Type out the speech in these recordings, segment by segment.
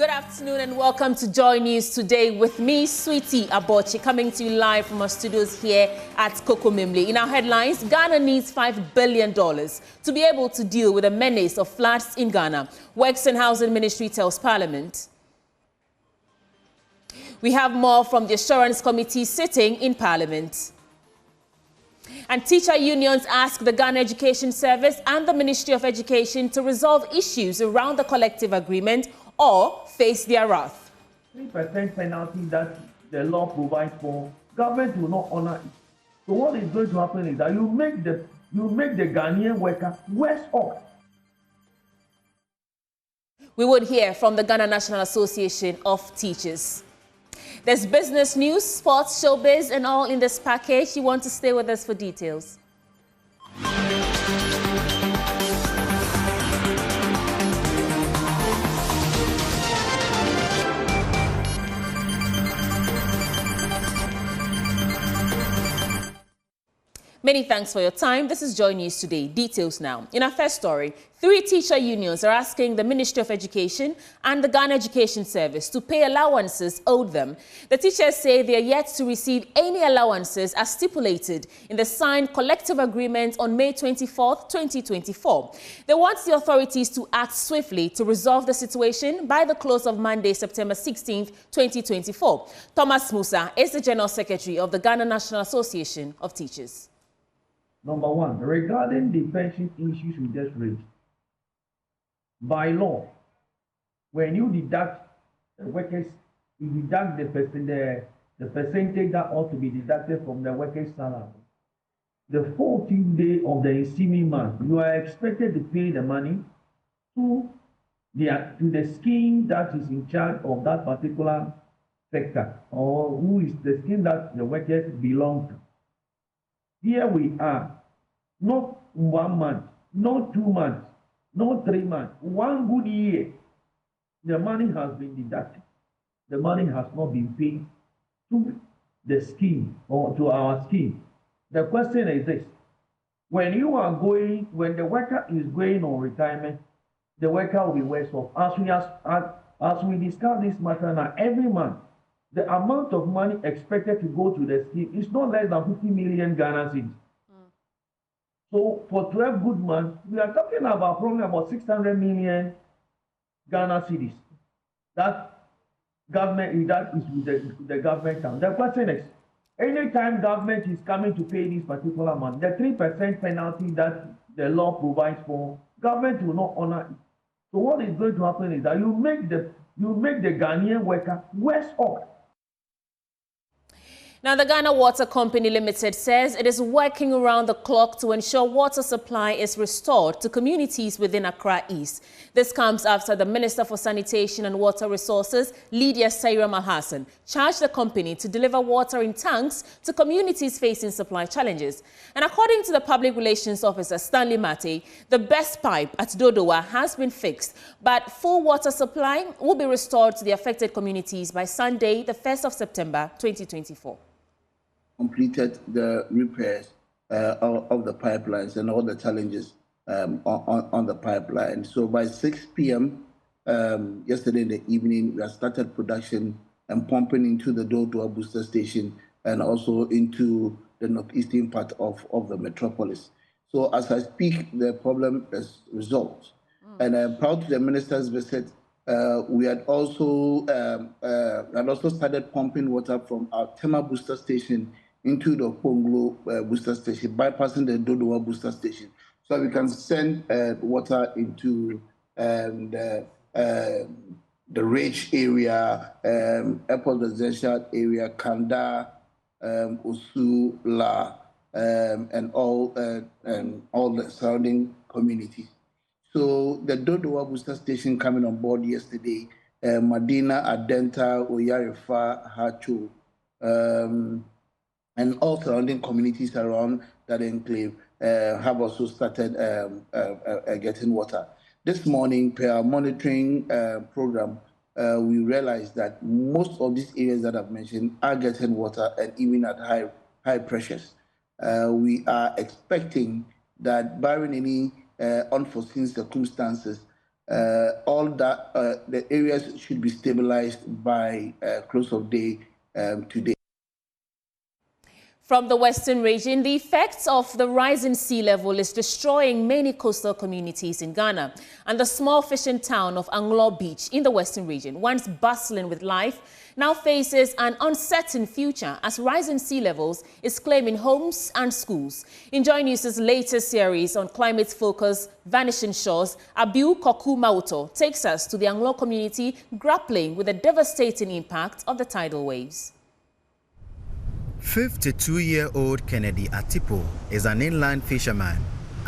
Good afternoon and welcome to Joy News Today with me, Sweetie Abochi, coming to you live from our studios here at Kokomimli. In our headlines, Ghana needs $5 billion to be able to deal with the menace of floods in Ghana. Works and Housing Ministry tells Parliament. We have more from the Assurance Committee sitting in Parliament. And teacher unions ask the Ghana Education Service and the Ministry of Education to resolve issues around the collective agreement or face their wrath. 3% penalty that the law provides for, government will not honor it. So what is going to happen is that you make the Ghanaian worker worse off. We would hear from the Ghana National Association of Teachers. There's business news, sports, showbiz, and all in this package. You want to stay with us for details. Many thanks for your time. This is Joy News Today. Details now. In our first story, 3 teacher unions are asking the Ministry of Education and the Ghana Education Service to pay allowances owed them. The teachers say they are yet to receive any allowances as stipulated in the signed collective agreement on May 24, 2024. They want the authorities to act swiftly to resolve the situation by the close of Monday, September 16, 2024. Thomas Musa is the General Secretary of the Ghana National Association of Teachers. Number one, regarding the pension issues we just raised, by law, when you deduct the workers, you deduct the percentage that ought to be deducted from the workers' salary. The 14th day of the ensuing month, you are expected to pay the money to the scheme that is in charge of that particular sector, or who is the scheme that the workers belong to. Here we are, not 1 month, not 2 months, not 3 months, 1 good year. The money has been deducted. The money has not been paid to the scheme or to our scheme. The question is this: when the worker is going on retirement, the worker will be worse off. As we discuss this matter now, every month, the amount of money expected to go to the scheme is not less than 50 million Ghana cedis. So for 12 good months, we are talking about probably about 600 million Ghana cedis. That is with the government account. The question is, anytime government is coming to pay this particular amount, the 3% penalty that the law provides for, government will not honor it. So what is going to happen is that you make the Ghanaian worker worse off. Now, the Ghana Water Company Limited says it is working around the clock to ensure water supply is restored to communities within Accra East. This comes after the Minister for Sanitation and Water Resources, Lydia Saira-Malhassan, charged the company to deliver water in tanks to communities facing supply challenges. And according to the Public Relations Officer, Stanley Mate, the best pipe at Dodowa has been fixed, but full water supply will be restored to the affected communities by Sunday, the 1st of September, 2024. Completed the repairs of the pipelines and all the challenges on the pipeline. So by 6 p.m. Yesterday in the evening, we have started production and pumping into the Dodowa booster station and also into the northeastern part of the metropolis. So as I speak, the problem is resolved. And I'm proud to the minister's visit. We had also started pumping water from our Tema booster station into the Ponglo booster station, bypassing the Dodowa booster station, so we can send water into the Rage area, Airport Residential area, Kanda, Usula, and all the surrounding communities. So the Dodowa booster station coming on board yesterday, Madina, Adenta, Oyarefa, Hacho, and all surrounding communities around that enclave have also started getting water. This morning, per our monitoring program, we realized that most of these areas that I've mentioned are getting water and even at high pressures. We are expecting that barring any unforeseen circumstances, all that the areas should be stabilized by close of day today. From the Western region, the effects of the rising sea level is destroying many coastal communities in Ghana. And the small fishing town of Songhor Beach in the Western region, once bustling with life, now faces an uncertain future as rising sea levels is claiming homes and schools. In JoyNews' latest series on climate focus, Vanishing Shores, Abiu Koku Mauto takes us to the Songhor community grappling with the devastating impact of the tidal waves. 52-year-old Kennedy Atipo is an inland fisherman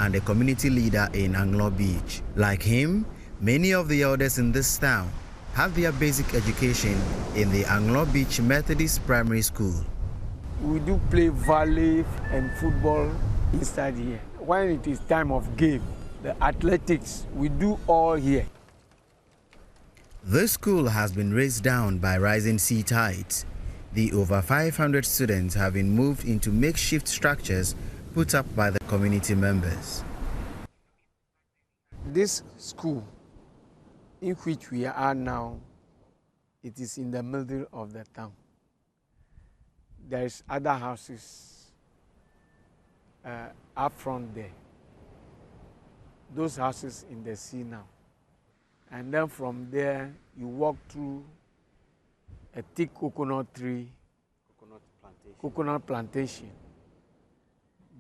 and a community leader in Songhor Beach. Like him, many of the elders in this town have their basic education in the Songhor Beach Methodist Primary School. We do play volley and football inside here. When it is time of game, the athletics, we do all here. This school has been raised down by rising sea tides. The over 500 students have been moved into makeshift structures put up by the community members. This school in which we are now, it is in the middle of the town. There's other houses up front there. Those houses in the sea now. And then from there, you walk through a thick coconut plantation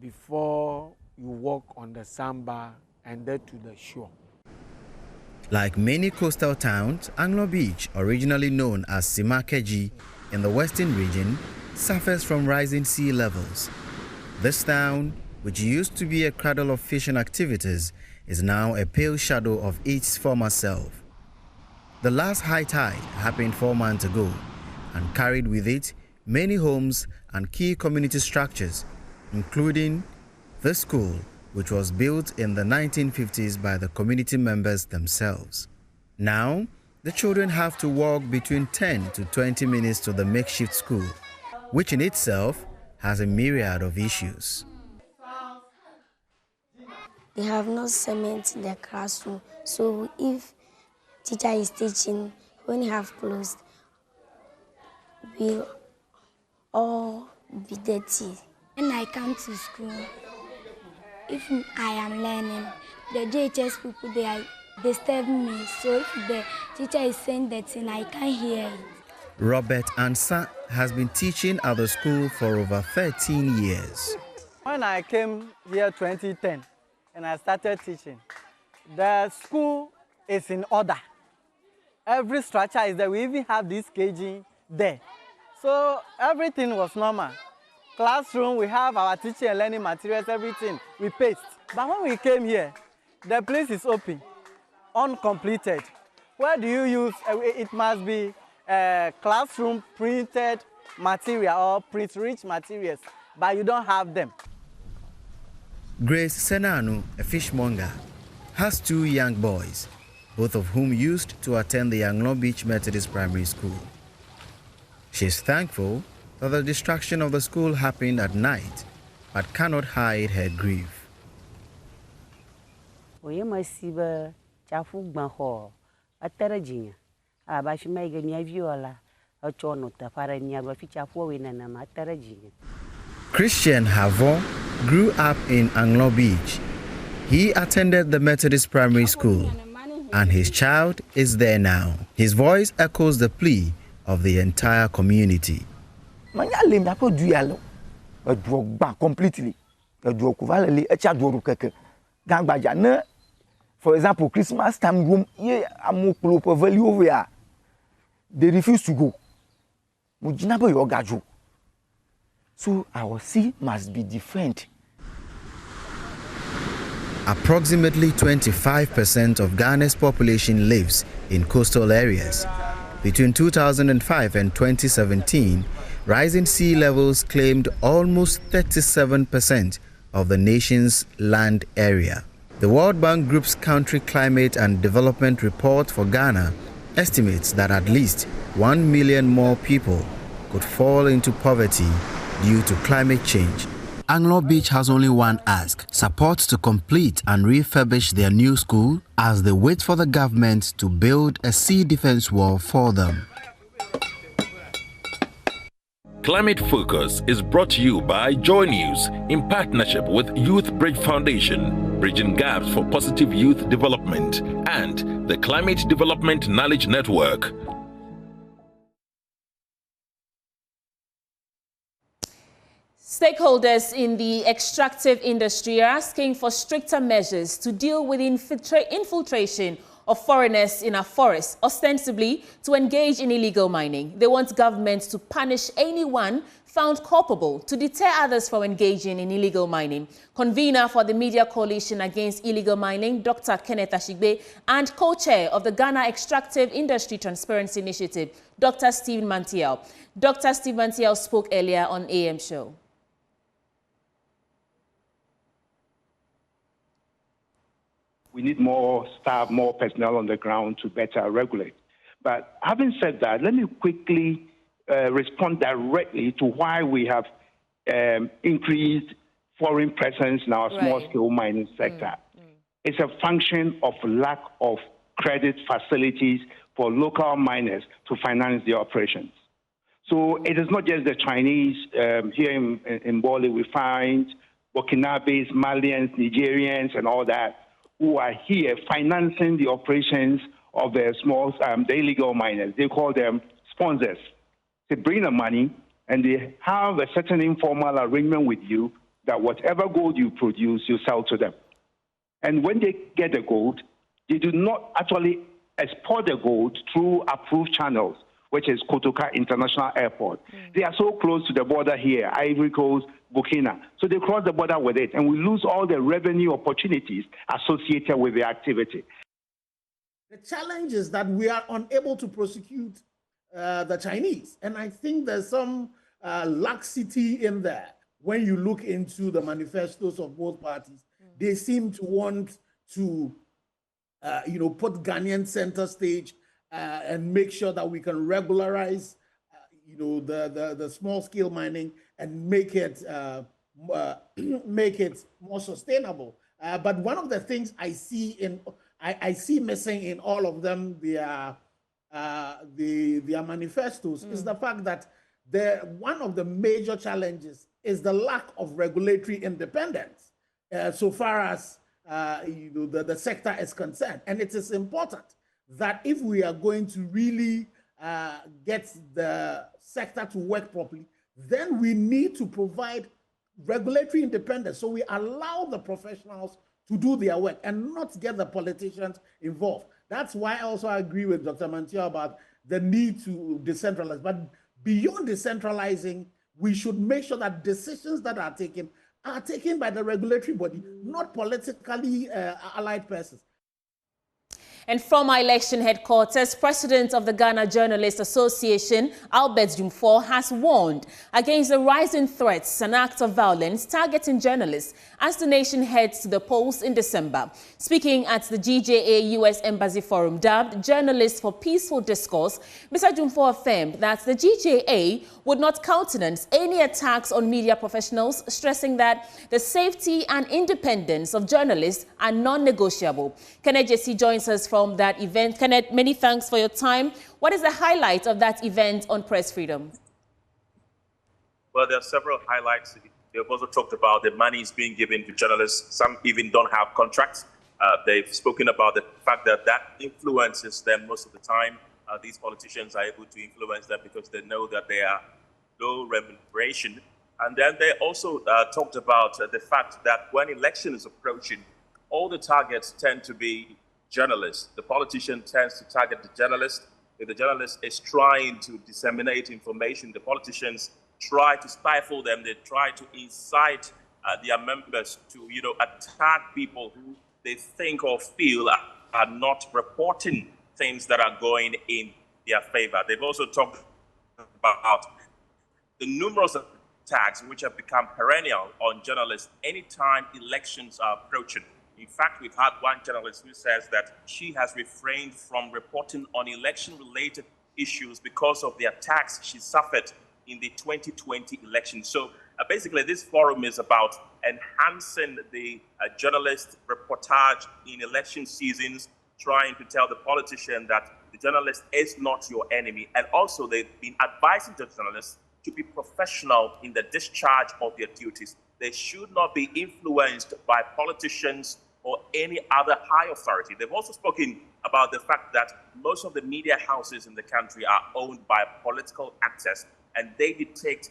before you walk on the sandbar and then to the shore. Like many coastal towns, Songhor Beach, originally known as Simakeji in the western region, suffers from rising sea levels. This town, which used to be a cradle of fishing activities, is now a pale shadow of its former self. The last high tide happened 4 months ago and carried with it many homes and key community structures, including the school, which was built in the 1950s by the community members themselves. Now, the children have to walk between 10 to 20 minutes to the makeshift school, which in itself has a myriad of issues. They have no cement in the classroom, so if teacher is teaching, when you have closed, we'll all be dirty. When I come to school, if I am learning, the JHS people, they disturb me. So if the teacher is saying that thing, I can't hear it. Robert Ansa has been teaching at the school for over 13 years. When I came here 2010 and I started teaching, the school is in order. Every structure is there. We even have this caging there. So everything was normal. Classroom, we have our teaching and learning materials, everything, we paste. But when we came here, the place is open, uncompleted. Where do you use, it must be classroom printed material or print-rich materials, but you don't have them. Grace Senanu, a fishmonger, has 2 young boys, both of whom used to attend the Songhor Beach Methodist Primary School. She is thankful that the destruction of the school happened at night, but cannot hide her grief. Christian Havon grew up in Songhor Beach. He attended the Methodist Primary School, and his child is there now. His voice echoes the plea of the entire community. Completely. For example, Christmas time room, they refuse to go. So our sea must be defended. Approximately 25% of Ghana's population lives in coastal areas. Between 2005 and 2017, rising sea levels claimed almost 37% of the nation's land area. The World Bank Group's Country Climate and Development Report for Ghana estimates that at least 1 million more people could fall into poverty due to climate change Anglo Beach has only one ask: support to complete and refurbish their new school as they wait for the government to build a sea defense wall for them. Climate Focus is brought to you by Joy News in partnership with Youth Bridge Foundation, bridging gaps for positive youth development, and the Climate Development Knowledge Network. Stakeholders in the extractive industry are asking for stricter measures to deal with infiltration of foreigners in our forests, ostensibly to engage in illegal mining. They want government to punish anyone found culpable to deter others from engaging in illegal mining. Convener for the Media Coalition Against Illegal Mining, Dr. Kenneth Ashigbe, and co-chair of the Ghana Extractive Industry Transparency Initiative, Dr. Stephen Mantiel. Dr. Stephen Mantiel spoke earlier on AM Show. We need more staff, more personnel on the ground to better regulate. But having said that, let me quickly respond directly to why we have increased foreign presence in our small-scale mining sector. It's a function of lack of credit facilities for local miners to finance their operations. So it is not just the Chinese here in Bali. We find Burkinabes, Malians, Nigerians, and all that, who are here financing the operations of the the illegal miners. They call them sponsors. They bring the money and they have a certain informal arrangement with you that whatever gold you produce, you sell to them. And when they get the gold, they do not actually export the gold through approved channels, which is Kotoka International Airport. They are so close to the border here, Ivory Coast, Burkina. So they cross the border with it, and we lose all the revenue opportunities associated with the activity. The challenge is that we are unable to prosecute the Chinese. And I think there's some laxity in there. When you look into the manifestos of both parties, they seem to want to put Ghanaian center stage and make sure that we can regularize the small-scale mining and make it more sustainable. But one of the things I see missing in all of them, their manifestos, is the fact that one of the major challenges is the lack of regulatory independence, so far as the sector is concerned. And it is important that if we are going to really get the sector to work properly, then we need to provide regulatory independence so we allow the professionals to do their work and not get the politicians involved. That's why I also agree with Dr. Mantiel about the need to decentralize. But beyond decentralizing, we should make sure that decisions that are taken by the regulatory body, not politically allied persons. And from our election headquarters, President of the Ghana Journalists Association, Albert Jumfor, has warned against the rising threats and acts of violence targeting journalists as the nation heads to the polls in December. Speaking at the GJA U.S. Embassy Forum, dubbed Journalists for Peaceful Discourse, Mr. Jumfor affirmed that the GJA would not countenance any attacks on media professionals, stressing that the safety and independence of journalists are non-negotiable. Kenneth Jesse joins us from that event. Kenneth, many thanks for your time. What is the highlight of that event on press freedom? Well, there are several highlights. They've also talked about the money is being given to journalists. Some even don't have contracts. They've spoken about the fact that that influences them most of the time. These politicians are able to influence them because they know that they are low remuneration. And then they also talked about the fact that when election is approaching, all the targets tend to be journalists. The politician tends to target the journalist. If the journalist is trying to disseminate information, the politicians try to stifle them. They try to incite their members to, attack people who they think or feel are not reporting things that are going in their favor. They've also talked about the numerous attacks which have become perennial on journalists anytime elections are approaching. In fact, we've had one journalist who says that she has refrained from reporting on election-related issues because of the attacks she suffered in the 2020 election. So Basically, this forum is about enhancing the journalist reportage in election seasons, trying to tell the politician that the journalist is not your enemy. And also, they've been advising the journalists to be professional in the discharge of their duties. They should not be influenced by politicians or any other high authority. They've also spoken about the fact that most of the media houses in the country are owned by political actors, and they dictate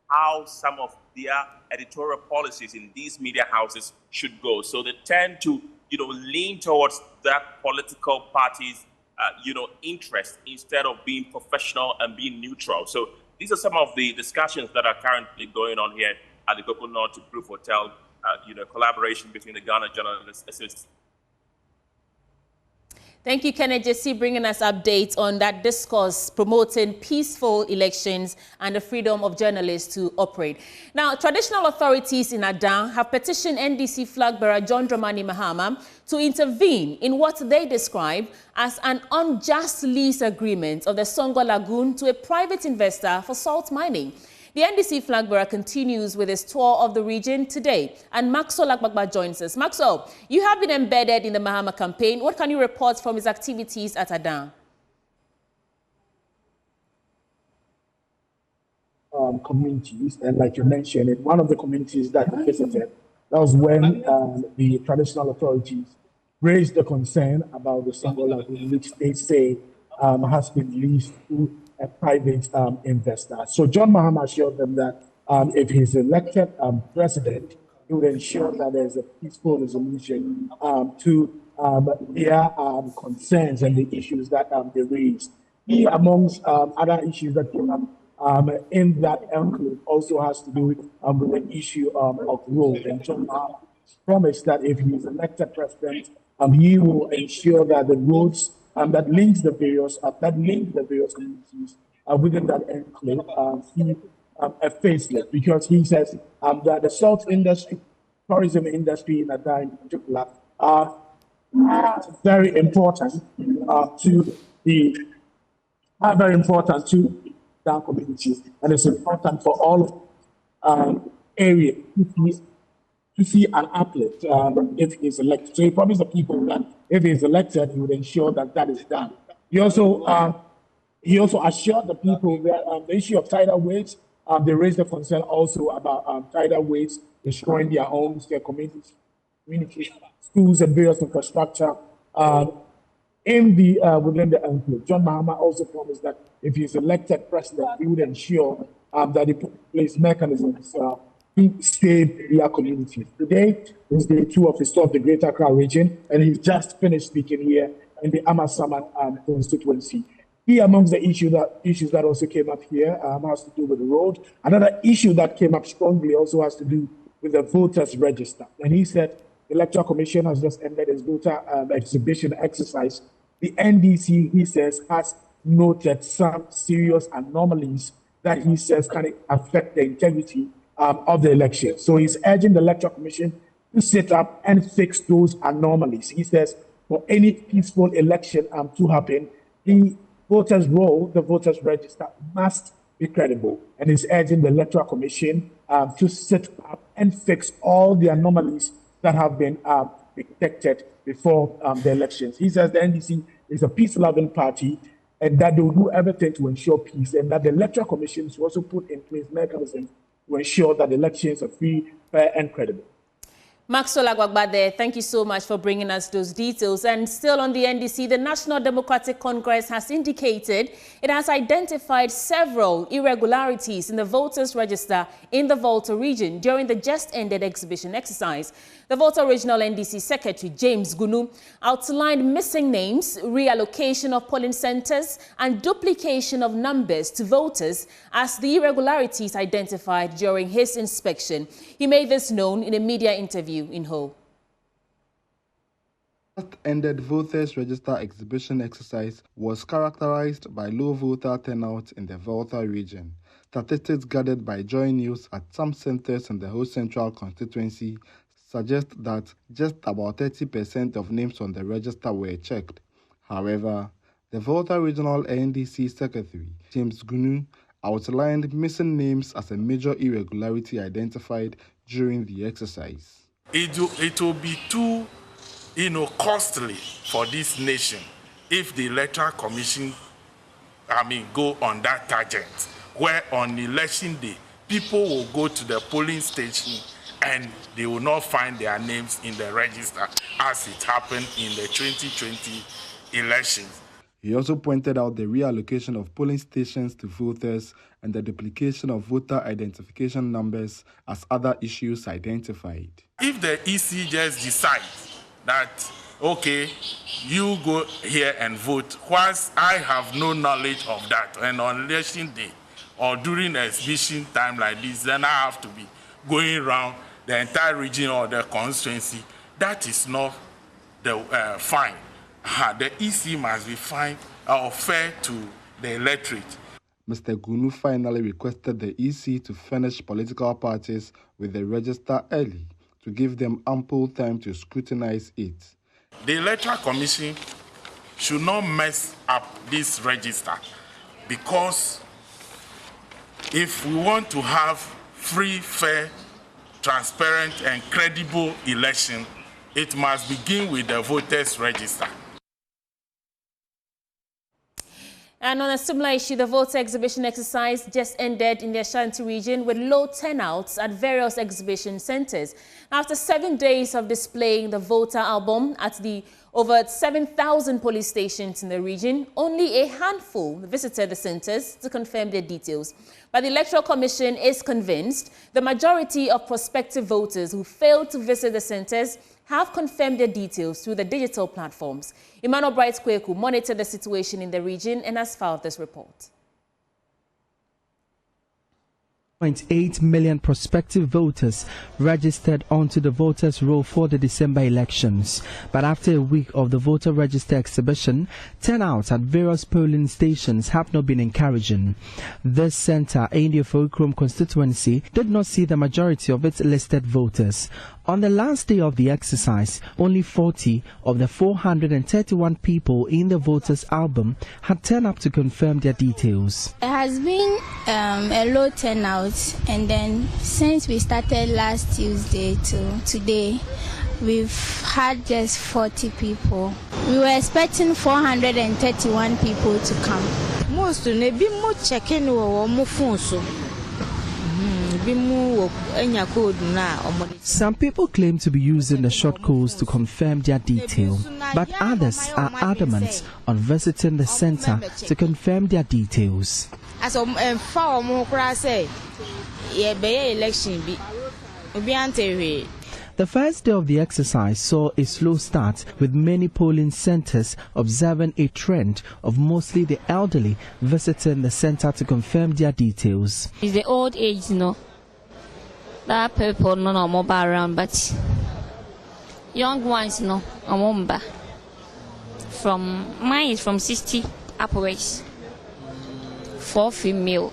how some of their editorial policies in these media houses should go. So they tend to, lean towards that political party's, interest instead of being professional and being neutral. So these are some of the discussions that are currently going on here at the Coco North Group Hotel, collaboration between the Ghana Journalists Association. Thank you, Kenneth Jesse, bringing us updates on that discourse promoting peaceful elections and the freedom of journalists to operate. Now, traditional authorities in Adan have petitioned NDC flag bearer John Mahama to intervene in what they describe as an unjust lease agreement of the Songhor Lagoon to a private investor for salt mining. The NDC flag bearer continues with his tour of the region today, and Maxwell Akbagba joins us. Maxwell, you have been embedded in the Mahama campaign. What can you report from his activities at Adan? Communities, and like you mentioned, in one of the communities that we visited, that was when the traditional authorities raised the concern about the Songhor Lagoon, which they say has been leased to a private investor. So John Mahama assured them that if he's elected president, he would ensure that there's a peaceful resolution to their concerns and the issues that they raised. He, amongst other issues that came up in that enclave, also has to do with the issue of road. And John Mahama promised that if he's elected president, he will ensure that the roads that links the various communities within that enclave see a facelift, because he says that the salt industry, tourism industry in Adan in particular, are very important to the Adan communities, and it's important for all area to see an uplift if he's elected. So he promised the people that if he's elected, he would ensure that that is done. He also assured the people that the issue of tidal waves, they raised the concern also about tidal waves destroying their homes, their communities, schools, and various infrastructure in the within the enclave. John Mahama also promised that if he's elected president, he would ensure that he put in place mechanisms to save their communities. Today is day 2 of his tour of the Greater Accra region, and he's just finished speaking here in the Amasaman constituency. Here, amongst the issues that also came up here has to do with the road. Another issue that came up strongly also has to do with the voters register. And he said the Electoral Commission has just ended its voter exhibition exercise. The NDC, he says, has noted some serious anomalies that he says can affect the integrity of the election. So he's urging the Electoral Commission to set up and fix those anomalies. He says for any peaceful election to happen, the voters' roll, the voters' register, must be credible. And he's urging the Electoral Commission to set up and fix all the anomalies that have been detected before the elections. He says the NDC is a peace-loving party and that they will do everything to ensure peace, and that the Electoral Commission should also put in place mechanisms to ensure that the elections are free, fair, and credible. Maxwell Agwagba there, thank you so much for bringing us those details. And still on the NDC, the National Democratic Congress has indicated it has identified several irregularities in the voters' register in the Volta region during the just-ended exhibition exercise. The Volta Regional NDC Secretary, James Gunu, outlined missing names, reallocation of polling centers, and duplication of numbers to voters as the irregularities identified during his inspection. He made this known in a media interview in Ho. Ended voters register exhibition exercise was characterized by low voter turnout in the Volta region. Statistics gathered by JoyNews at some centers in the whole central constituency suggest that just about 30% of names on the register were checked. However, the Volta Regional NDC Secretary, James Gunu, outlined missing names as a major irregularity identified during the exercise. It will be too, costly for this nation if the Electoral Commission, go on that tangent, where on election day, people will go to the polling station and they will not find their names in the register as it happened in the 2020 elections. He also pointed out the reallocation of polling stations to voters and the duplication of voter identification numbers as other issues identified. If the EC just decides that, okay, you go here and vote, whilst I have no knowledge of that, and on election day or during exhibition time like this, then I have to be going around the entire region or the constituency, that is not the fine. The EC must be fine or fair to the electorate. Mr. Gunu finally requested the EC to furnish political parties with the register early to give them ample time to scrutinize it. The Electoral Commission should not mess up this register, because if we want to have free, fair, transparent and credible election, it must begin with the voters' register. And on a similar issue, the voter exhibition exercise just ended in the Ashanti region with low turnouts at various exhibition centers. After 7 days of displaying the voter album at the over 7,000 police stations in the region, only a handful visited the centers to confirm their details. But the Electoral Commission is convinced the majority of prospective voters who failed to visit the centers have confirmed their details through the digital platforms. Emmanuel Bright-Kweku monitored the situation in the region and has filed this report. 0.8 million prospective voters registered onto the voters' roll for the December elections. But after a week of the voter register exhibition, turnouts at various polling stations have not been encouraging. This centre in the Fulcrum constituency did not see the majority of its listed voters. On the last day of the exercise, only 40 of the 431 people in the voters' album had turned up to confirm their details. There has been a low turnout, and then since we started last Tuesday to today, we've had just 40 people. We were expecting 431 people to come. Most of them be checking our phones. Some people claim to be using the short codes to confirm their detail, but others are adamant on visiting the center to confirm their details. As election the first day of the exercise saw a slow start, with many polling centers observing a trend of mostly the elderly visiting the center to confirm their details. It's the old age, that people no mobile around, but young ones from mine is from 60 upwards, 4 female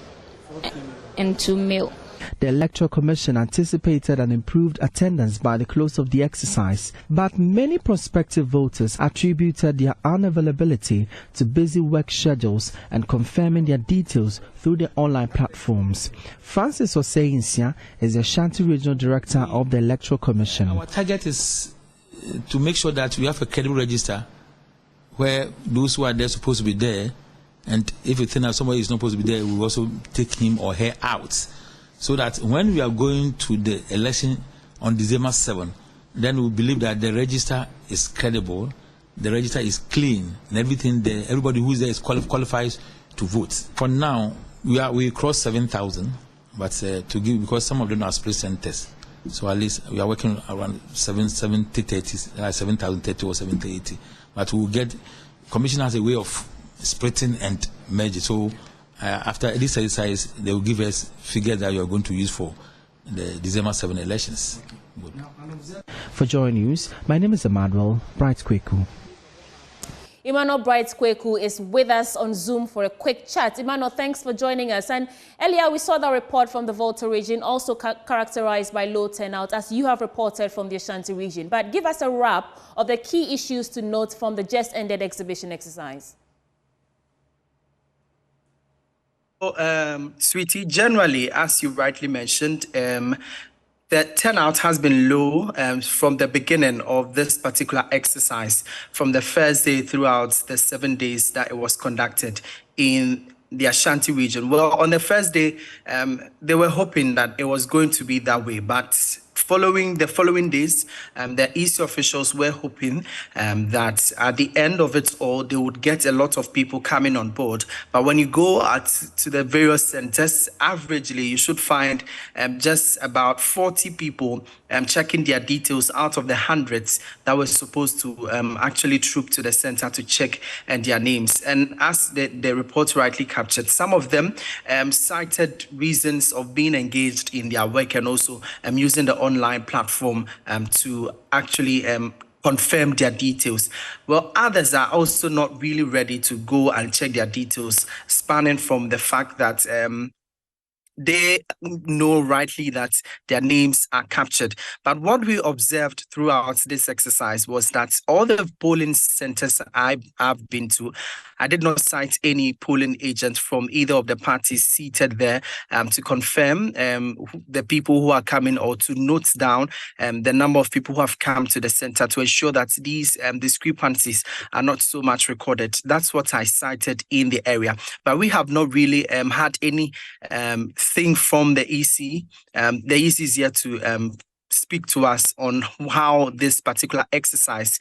and 2 male. The Electoral Commission anticipated an improved attendance by the close of the exercise, but many prospective voters attributed their unavailability to busy work schedules and confirming their details through the online platforms. Francis Osei-Nsia is the Ashanti Regional Director of the Electoral Commission. Our target is to make sure that we have a credible register where those who are there supposed to be there, and if we think that somebody is not supposed to be there, we will also take him or her out, so that when we are going to the election on December 7, then we believe that the register is credible, the register is clean, and everything there, everybody who is there is qualifies to vote. For now, we crossed 7,000, but to give, because some of them are split centers, so at least we are working around 7,030 or 7,080. But we will get, Commission has a way of splitting and merging. So after this exercise, they will give us figures that we are going to use for the December 7 elections. For Joy News, my name is Emmanuel Bright-Kweku. Emmanuel Bright-Kweku is with us on Zoom for a quick chat. Emmanuel, thanks for joining us. And earlier we saw the report from the Volta region, also characterized by low turnout, as you have reported from the Ashanti region. But give us a wrap of the key issues to note from the just ended exhibition exercise. Sweetie, generally, as you rightly mentioned, the turnout has been low from the beginning of this particular exercise, from the first day throughout the 7 days that it was conducted in the Ashanti region. Well, on the first day, they were hoping that it was going to be that way, but following the following days, the EC officials were hoping that at the end of it all, they would get a lot of people coming on board. But when you go to the various centers, averagely, you should find just about 40 people checking their details out of the hundreds that were supposed to actually troop to the center to check their names. And as the report rightly captured, some of them cited reasons of being engaged in their work and also using the online platform to actually confirm their details. Well, others are also not really ready to go and check their details, spanning from the fact that they know rightly that their names are captured. But what we observed throughout this exercise was that all the polling centers I've been to, I did not cite any polling agent from either of the parties seated there to confirm the people who are coming or to note down the number of people who have come to the center to ensure that these discrepancies are not so much recorded. That's what I cited in the area. But we have not really had any thing from the EC. The EC is here to speak to us on how this particular exercise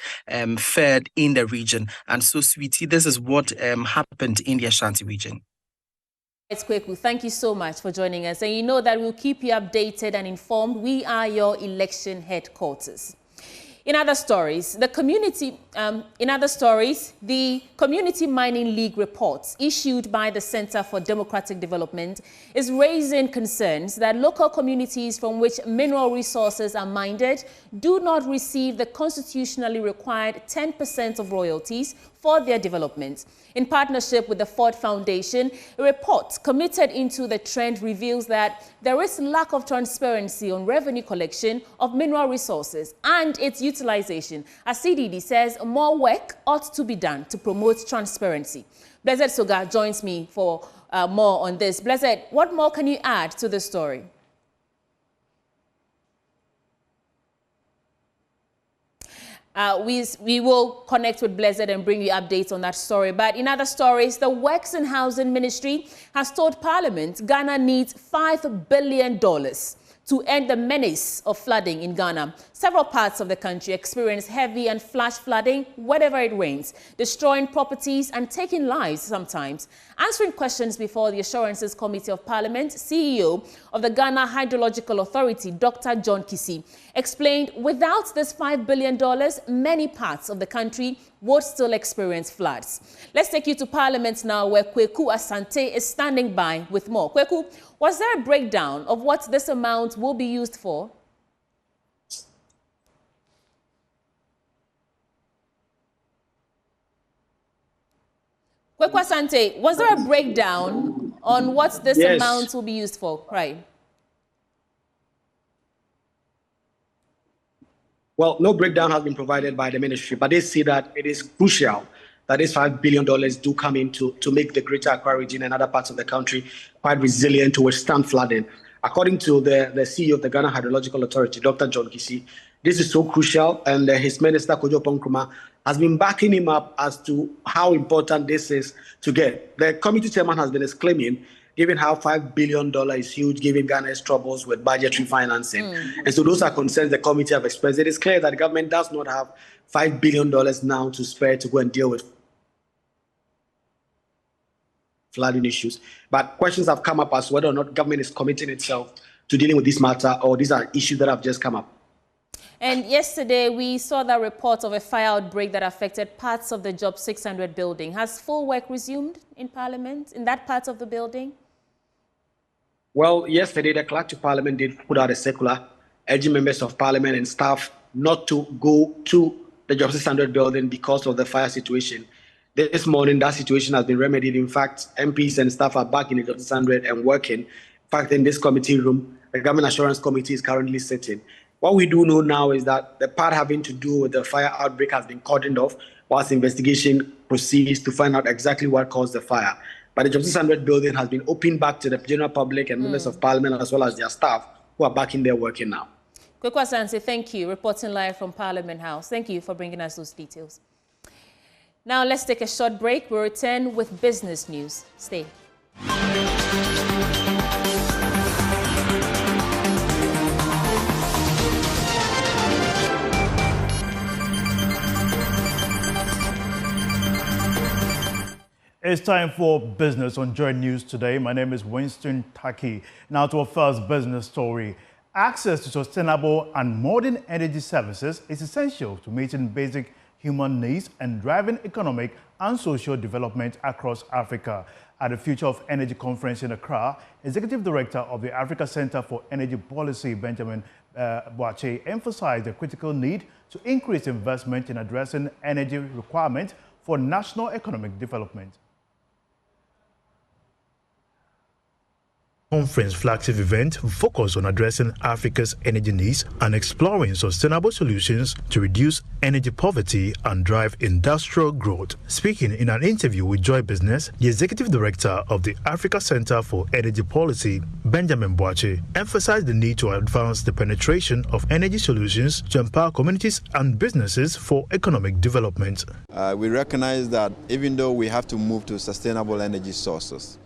fared in the region. And so, Sweetie, this is what happened in the Ashanti region. It's Kweku. Thank you so much for joining us. And you know that we'll keep you updated and informed. We are your election headquarters. In other stories, the Community Mining League reports issued by the Center for Democratic Development is raising concerns that local communities from which mineral resources are mined do not receive the constitutionally required 10% of royalties for their development. In partnership with the Ford Foundation, a report committed into the trend reveals that there is lack of transparency on revenue collection of mineral resources and its utilization. As CDD says, more work ought to be done to promote transparency. Blessed Soga joins me for more on this. Blessed, what more can you add to the story? We will connect with Blessed and bring you updates on that story. But in other stories, the Works and Housing Ministry has told Parliament Ghana needs $5 billion to end the menace of flooding in Ghana. Several parts of the country experience heavy and flash flooding whenever it rains, destroying properties and taking lives sometimes. Answering questions before the Assurances Committee of Parliament, CEO of the Ghana Hydrological Authority, Dr. John Kisi, explained without this $5 billion, many parts of the country would still experience floods. Let's take you to Parliament now, where Kweku Asante is standing by with more. Kweku, was there a breakdown of what this amount will be used for? Kweku Asante, was there a breakdown on what this amount will be used for? Right. Well, no breakdown has been provided by the ministry, but they see that it is crucial that this $5 billion do come in to make the Greater Accra region and other parts of the country quite resilient to withstand flooding. According to the CEO of the Ghana Hydrological Authority, Dr. John Kisi, this is so crucial, and his minister, Kojo Ponkruma, has been backing him up as to how important this is to get. The committee chairman has been exclaiming, given how $5 billion is huge, given Ghana's troubles with budgetary financing. And so those are concerns the committee have expressed. It is clear that the government does not have $5 billion now to spare to go and deal with flooding issues. But questions have come up as to whether or not government is committing itself to dealing with this matter, or these are issues that have just come up. And yesterday, we saw that report of a fire outbreak that affected parts of the Job 600 building. Has full work resumed in Parliament, in that part of the building? Well, yesterday, the clerk to Parliament did put out a circular urging members of Parliament and staff not to go to the Job 600 building because of the fire situation. This morning, that situation has been remedied. In fact, MPs and staff are back in the Job 600 and working. In fact, in this committee room, the Government Assurance Committee is currently sitting. What we do know now is that the part having to do with the fire outbreak has been cordoned off whilst investigation proceeds to find out exactly what caused the fire. But the Job 600 building has been opened back to the general public and members of parliament as well as their staff who are back in there working now. Kwekwa Sanse, thank you. Reporting live from Parliament House. Thank you for bringing us those details. Now let's take a short break. We'll return with business news. Stay. It's time for business on JoyNews Today. My name is Winston Taki. Now to our first business story. Access to sustainable and modern energy services is essential to meeting basic human needs and driving economic and social development across Africa. At the Future of Energy Conference in Accra, Executive Director of the Africa Center for Energy Policy, Benjamin Boakye, emphasized the critical need to increase investment in addressing energy requirements for national economic development. Conference flagship event focused on addressing Africa's energy needs and exploring sustainable solutions to reduce energy poverty and drive industrial growth. Speaking in an interview with Joy Business, the Executive Director of the Africa Center for Energy Policy, Benjamin Boakye, emphasized the need to advance the penetration of energy solutions to empower communities and businesses for economic development. We recognize that even though we have to move to sustainable energy sources,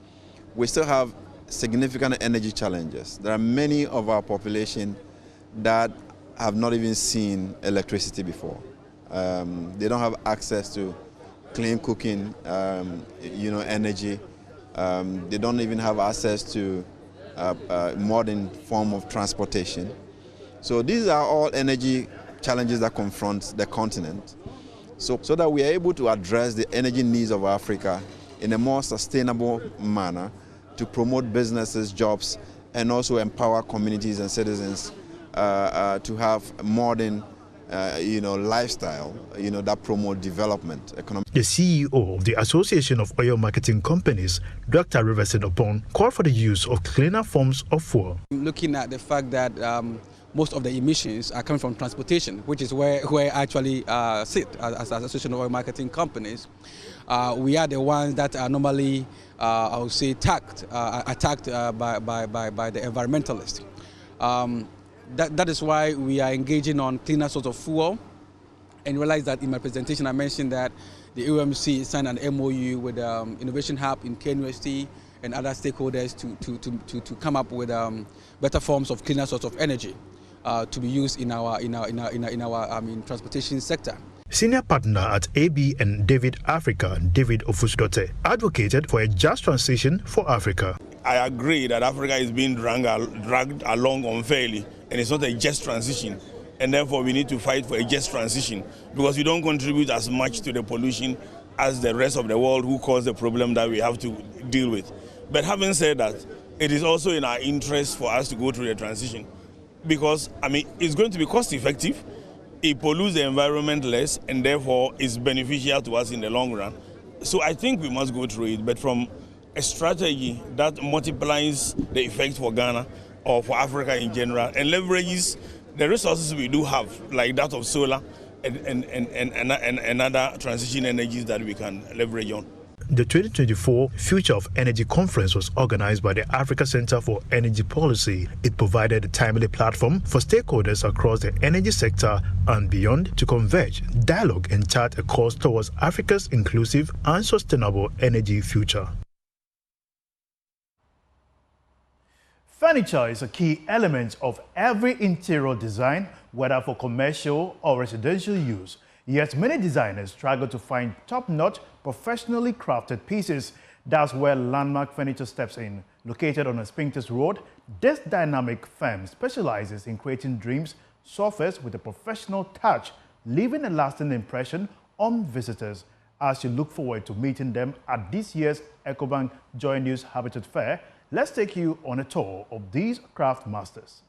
we still have significant energy challenges. There are many of our population that have not even seen electricity before. They don't have access to clean cooking, energy. They don't even have access to modern form of transportation. So these are all energy challenges that confront the continent. So that we are able to address the energy needs of Africa in a more sustainable manner, to promote businesses, jobs, and also empower communities and citizens to have modern, lifestyle, that promote development. The CEO of the Association of Oil Marketing Companies, Dr. Riverson Opon, called for the use of cleaner forms of fuel. Looking at the fact that most of the emissions are coming from transportation, which is where I actually sit as an Association of Oil Marketing Companies. We are the ones that are normally, I would say, attacked by the environmentalists. That is why we are engaging on cleaner sorts of fuel, and realize that in my presentation I mentioned that the UMC signed an MOU with Innovation Hub in KNUST and other stakeholders to come up with better forms of cleaner sorts of energy to be used in our transportation sector. Senior partner at ABN David Africa, David Ofusdote, advocated for a just transition for Africa. I agree that Africa is being dragged along unfairly, and it's not a just transition. And therefore, we need to fight for a just transition, because we don't contribute as much to the pollution as the rest of the world who cause the problem that we have to deal with. But having said that, it is also in our interest for us to go through the transition, because, it's going to be cost effective. It pollutes the environment less, and therefore is beneficial to us in the long run. So I think we must go through it, but from a strategy that multiplies the effect for Ghana or for Africa in general, and leverages the resources we do have, like that of solar and other transition energies that we can leverage on. The 2024 Future of Energy Conference was organized by the Africa Center for Energy Policy. It provided a timely platform for stakeholders across the energy sector and beyond to converge, dialogue, and chart a course towards Africa's inclusive and sustainable energy future. Furniture is a key element of every interior design, whether for commercial or residential use. Yet many designers struggle to find top-notch, professionally crafted pieces. That's where Landmark Furniture steps in. Located on a Spintex Road, this dynamic firm specializes in creating dreams, sofas with a professional touch, leaving a lasting impression on visitors. As you look forward to meeting them at this year's EcoBank JoyNews Habitat Fair, let's take you on a tour of these craft masters.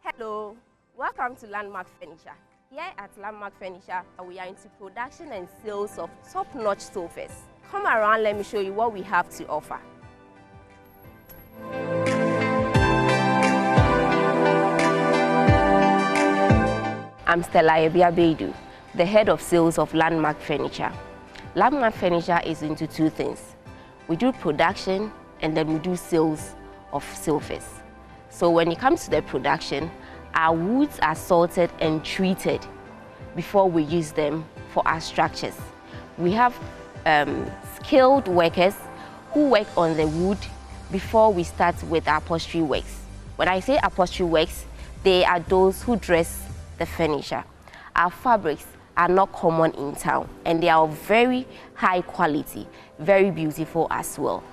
Hello, welcome to Landmark Furniture. Here at Landmark Furniture, we are into production and sales of top-notch sofas. Come around, let me show you what we have to offer. I'm Stella Ebia Beidu. the head of sales of Landmark Furniture. Landmark Furniture is into two things. We do production and then we do sales of sofas. So when it comes to the production, our woods are salted and treated before we use them for our structures. We have skilled workers who work on the wood before we start with our upholstery works. When I say upholstery works, they are those who dress the furniture. Our fabrics are not common in town and they are of very high quality, very beautiful as well.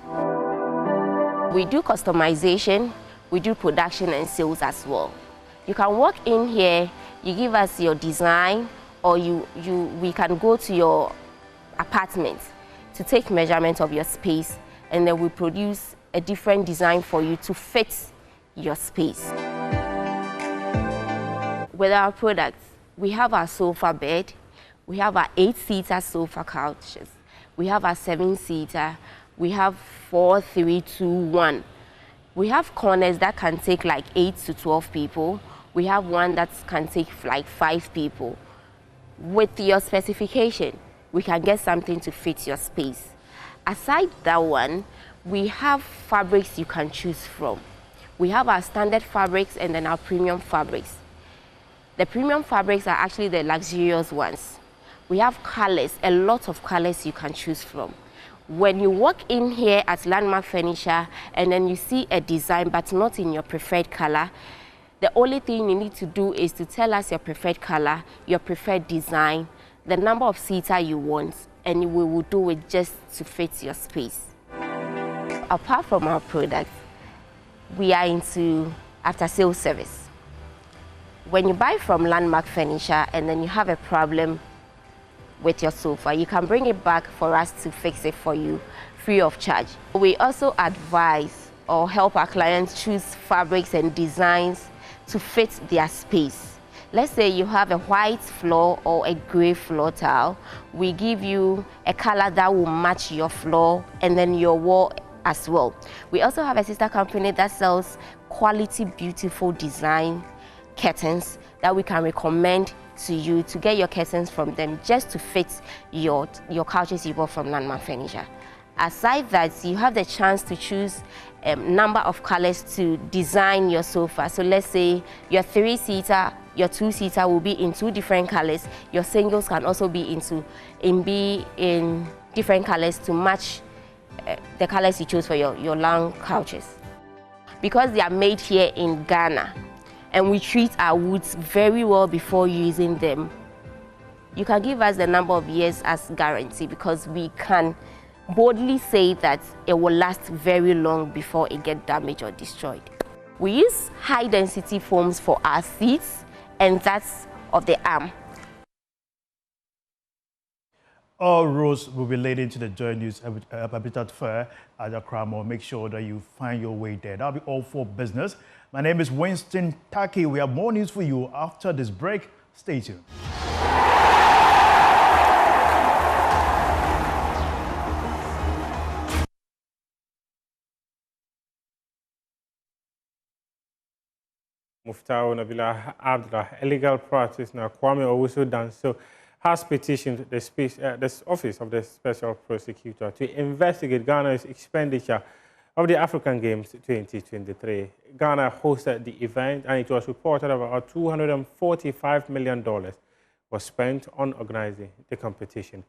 We do customization, we do production and sales as well. You can walk in here, you give us your design, or we can go to your apartment to take measurement of your space, and then we produce a different design for you to fit your space. With our products, we have our sofa bed, we have our 8-seater sofa couches, we have our 7-seater, we have 4, 3, 2, 1. We have corners that can take like 8 to 12 people. We have one that can take like 5 people. With your specification, we can get something to fit your space. Aside that one, we have fabrics you can choose from. We have our standard fabrics and then our premium fabrics. The premium fabrics are actually the luxurious ones. We have colors, a lot of colors you can choose from. When you walk in here at Landmark Furniture and then you see a design but not in your preferred color, the only thing you need to do is to tell us your preferred color, your preferred design, the number of seater you want, and we will do it just to fit your space. Apart from our products, we are into after-sales service. When you buy from Landmark Furniture and then you have a problem with your sofa, you can bring it back for us to fix it for you free of charge. We also advise or help our clients choose fabrics and designs to fit their space. Let's say you have a white floor or a gray floor tile. We give you a color that will match your floor and then your wall as well. We also have a sister company that sells quality, beautiful design curtains that we can recommend to you to get your curtains from them just to fit your couches you bought from Landmark Furniture. Aside that, you have the chance to choose a number of colors to design your sofa. So let's say your 3-seater, your 2-seater will be in 2 different colors. Your singles can also be in different colors to match the colors you chose for your long couches. Because they are made here in Ghana, and we treat our woods very well before using them, you can give us the number of years as guarantee because we can boldly say that it will last very long before it gets damaged or destroyed. We use high-density foams for our seats and that's of the arm. All roads will be leading to the JoyNews Habitat Fair at Accra. Make sure that you find your way there. That'll be all for business. My name is Winston Taki. We have more news for you after this break. Stay tuned. Muftau Nabila Abdullah, illegal practice now. Kwame Owusu Danso has petitioned the Office of the Special Prosecutor to investigate Ghana's expenditure of the African Games 2023. Ghana hosted the event and it was reported about $245 million was spent on organizing the competition.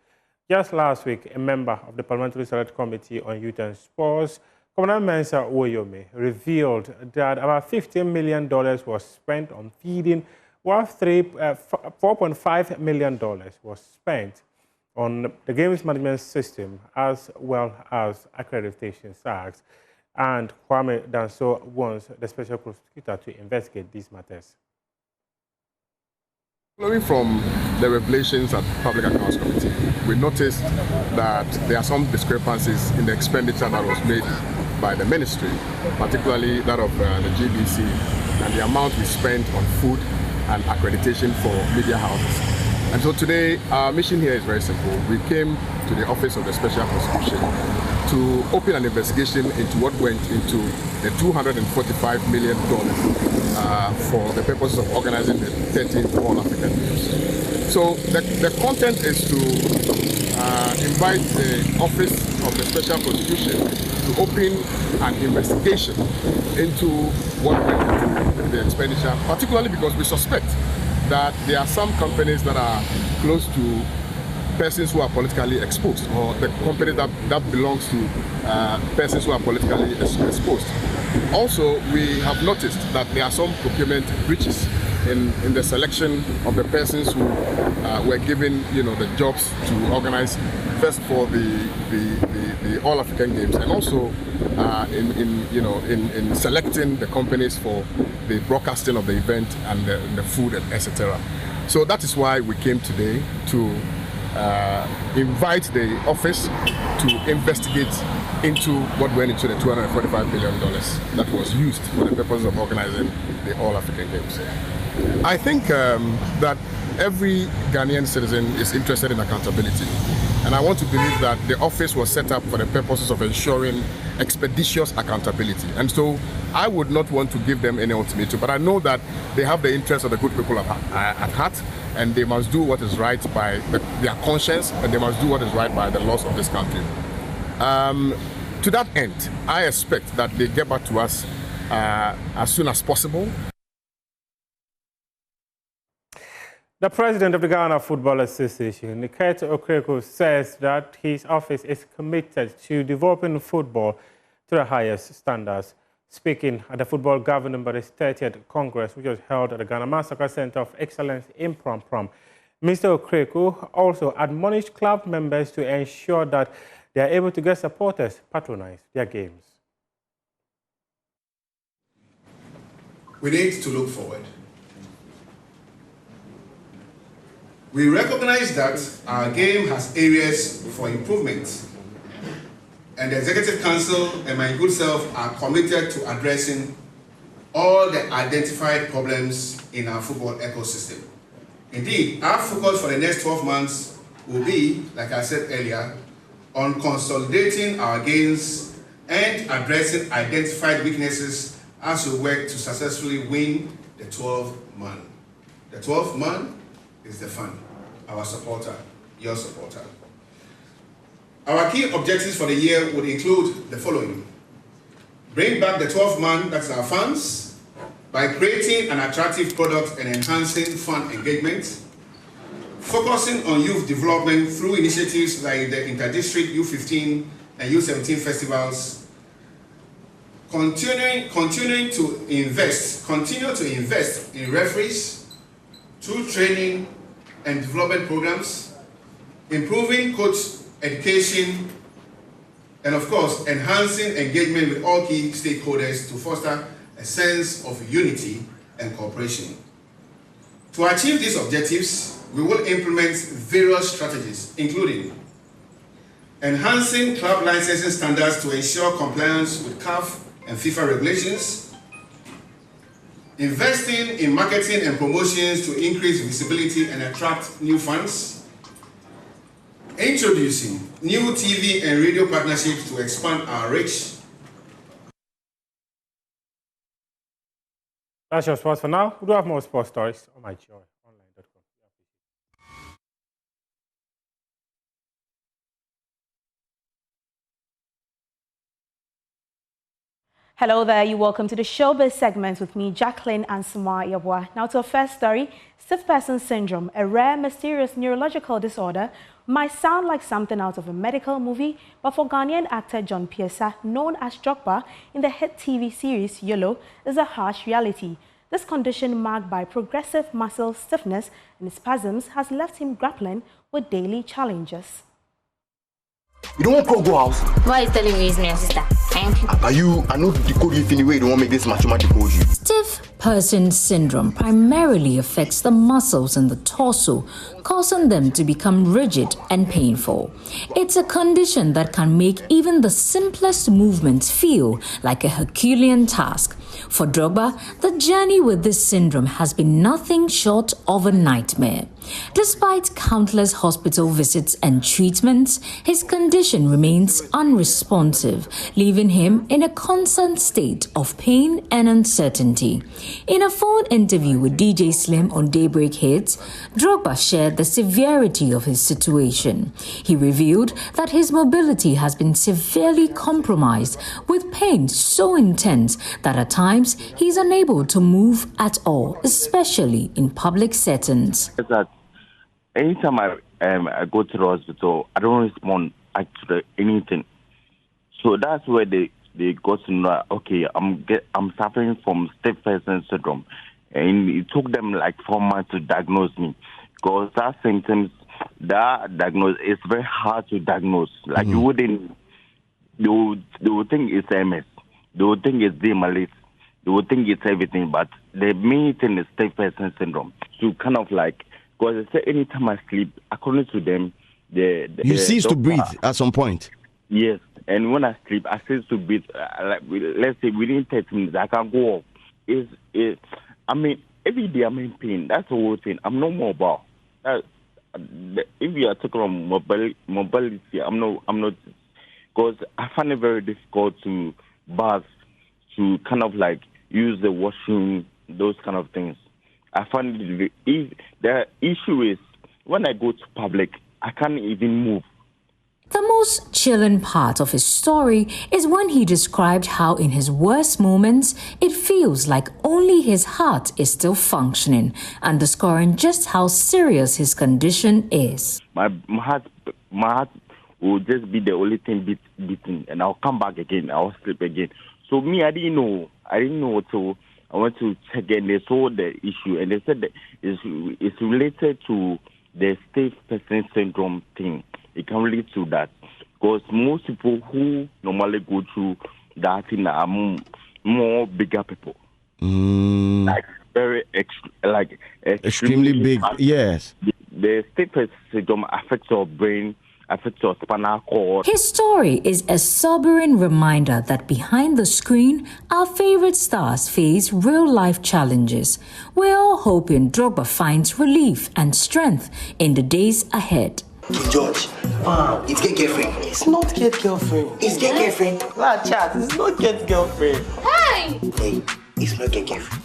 Just last week, a member of the Parliamentary Select Committee on Youth and Sports, Commander Mensa Woyome, revealed that about $15 million was spent on feeding, while $4.5 million was spent on the games management system as well as accreditation SAGs. And Kwame Danso wants the special prosecutor to investigate these matters. Following from the revelations at Public Accounts Committee, we noticed that there are some discrepancies in the expenditure that was made by the ministry, particularly that of the GBC, and the amount we spent on food and accreditation for media houses. And so today, our mission here is very simple. We came to the Office of the Special Prosecution to open an investigation into what went into the $245 million for the purposes of organizing the 13th All-African Games. So the content is to invite the Office of the Special Prosecution to open an investigation into what went into the expenditure, particularly because we suspect that there are some companies that are close to persons who are politically exposed, or the company that belongs to persons who are politically exposed. Also, we have noticed that there are some procurement breaches in the selection of the persons who were given, the jobs to organize, first for the All-African Games, and also in selecting the companies for the broadcasting of the event and the food, and etc. So that is why we came today to invite the office to investigate into what went into the $245 billion that was used for the purpose of organizing the All-African Games. I think that every Ghanaian citizen is interested in accountability. And I want to believe that the office was set up for the purposes of ensuring expeditious accountability. And so I would not want to give them any ultimatum, but I know that they have the interests of the good people at heart, and they must do what is right by their conscience, and they must do what is right by the laws of this country. To that end, I expect that they get back to us as soon as possible. The president of the Ghana Football Association, Nketo Okreko, says that his office is committed to developing football to the highest standards. Speaking at the Football Governing Body's 30th Congress, which was held at the Ghana Massacre Center of Excellence in Prom Prom, Mr. Okreko also admonished club members to ensure that they are able to get supporters patronize their games. We need to look forward. We recognize that our game has areas for improvement, and the Executive Council and my good self are committed to addressing all the identified problems in our football ecosystem. Indeed, our focus for the next 12 months will be, like I said earlier, on consolidating our gains and addressing identified weaknesses as we work to successfully win the 12th man. The 12th man is the fun, our supporter, your supporter. Our key objectives for the year would include the following: bring back the 12th man, that's our fans, by creating an attractive product and enhancing fan engagement, focusing on youth development through initiatives like the Inter-District U15 and U17 festivals, continue to invest in referees through training and development programs, improving coach education, and of course, enhancing engagement with all key stakeholders to foster a sense of unity and cooperation. To achieve these objectives, we will implement various strategies, including enhancing club licensing standards to ensure compliance with CAF and FIFA regulations, investing in marketing and promotions to increase visibility and attract new fans, introducing new TV and radio partnerships to expand our reach. That's your sports for now. We do have more sports stories on myjoyonline.com. Hello there, you're welcome to the Showbiz segment with me, Jacqueline Ansuma Yabwa. Now to our first story, stiff person syndrome, a rare, mysterious neurological disorder, might sound like something out of a medical movie, but for Ghanaian actor John Piesa, known as Drogba in the hit TV series Yolo, is a harsh reality. This condition, marked by progressive muscle stiffness and spasms, has left him grappling with daily challenges. You don't want to go house? Why are you telling me it's my sister? Are you, I know the code you in the way you want to make this macho code you. Stiff person syndrome primarily affects the muscles in the torso, causing them to become rigid and painful. It's a condition that can make even the simplest movements feel like a Herculean task. For Drogba, the journey with this syndrome has been nothing short of a nightmare. Despite countless hospital visits and treatments, his condition remains unresponsive, leaving him in a constant state of pain and uncertainty. In a phone interview with DJ Slim on Daybreak Hits, Drogba shared the severity of his situation. He revealed that his mobility has been severely compromised, with pain so intense that at times he's unable to move at all, especially in public settings. Anytime I go to the hospital, I don't respond to anything. So that's where they got to know, okay, I'm suffering from stiff person syndrome. And it took them like 4 months to diagnose me. Because that symptoms, that diagnosis is very hard to diagnose. Like you wouldn't, they would think it's MS. They would think it's DMLS. They would think it's everything. But the main thing is stiff person syndrome. So kind of like, because they say anytime I sleep, according to them, you cease to breathe at some point. Yes, and when I sleep, I cease to breathe. Like let's say within 30 minutes, I can go off. I mean, every day I'm in pain. That's the whole thing. I'm no more about that. If you are talking about mobility, I'm not, because I find it very difficult to bath, to kind of like use the washroom, those kind of things. I find the issue is when I go to public, I can't even move. The most chilling part of his story is when he described how in his worst moments, it feels like only his heart is still functioning, underscoring just how serious his condition is. My heart will just be the only thing beating, and I'll come back again, I'll sleep again. So me, I didn't know what to. I went to check and they saw the issue, and they said that it's related to the stiff person syndrome thing. It can relate to that, because most people who normally go through that thing are more bigger people, like very extremely big. Yes, the stiff person syndrome affects your brain, affects your spinal cord. His story is a sobering reminder that behind the screen, our favorite stars face real-life challenges. We're all hoping Drogba finds relief and strength in the days ahead. George, it's get girlfriend. It's not get girlfriend. It's get girlfriend. La chat, it's not get girlfriend. Hey, it's not get girlfriend.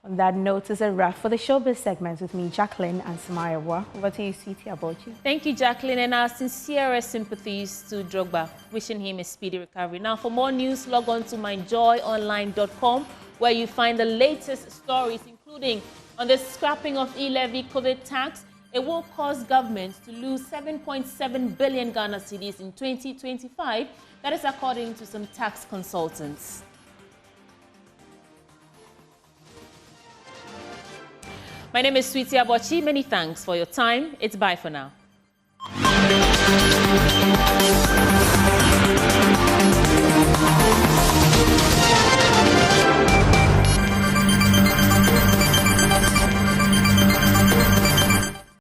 On that note, is a wrap for the showbiz segments with me, Jacqueline and Samayawa. Over to you, Sweetie Abochi. Thank you, Jacqueline, and our sincerest sympathies to Drogba, wishing him a speedy recovery. Now, for more news, log on to myjoyonline.com, where you find the latest stories, including on the scrapping of e-levy COVID tax. It will cause governments to lose 7.7 billion Ghana cedis in 2025. That is according to some tax consultants. My name is Sweetie Abochi. Many thanks for your time. It's bye for now.